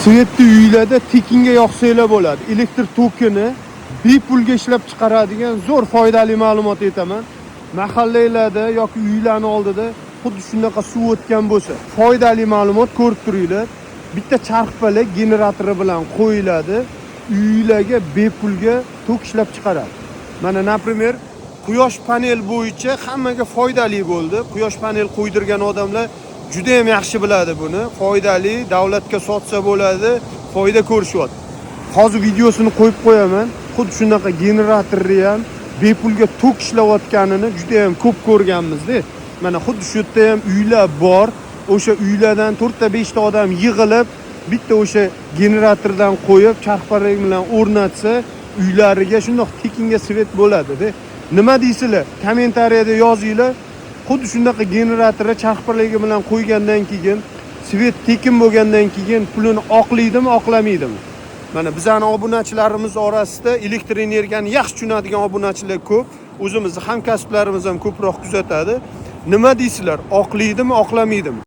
Svetli uylarda tekinga yoqsanglar bo'ladi. Elektr tokini bepulga ishlab chiqaradigan zo'r foydali ma'lumot aytaman. Mahallalarda yoki uylarning oldida xuddi shunaqa suv o'tgan bo'lsa, foydali ma'lumot ko'rib turinglar. Bitta charxpalak generatori bilan qo'yiladi. Uylarga bepulga tok ishlab chiqaradi. Mana, например, quyosh panel bo'yicha hammaga foydali bo'ldi. Quyosh panel qo'ydirgan odamlar juda ham yaxshi biladi buni. Foydali, davlatga sotsa bo'ladi, foyda ko'rishyapti. Hozir videosini qo'yib qo'yaman. Xuddi shunaqa generatorni ham bepulga tok ishlayotganini juda ham ko'p ko'rganmiz-da. Mana xuddi shu yerda ham uylar bor. O'sha uylardan 4 ta 5 ta odam yig'ilib, bitta o'sha generatordan qo'yib, charxpalak bilan o'rnatsa, uylariga shundoq tekinga svet bo'ladi-da. Nima deysizlar? Kommentariyada yozinglar. Xuddi shunaqa generatorni charxpalagi bilan qo'ygandan keyin, svet tekin bo'lgandan keyin pulini oqlaydimi, oqlamaydimi? Mana bizning obunachilarimiz orasida elektr energiyani yaxshi tushunadigan obunachilar ko'p. O'zimizning hamkasblarimiz ham ko'proq kuzatadi. Nima deysizlar? Oqlaydimi, oqlamaydimi?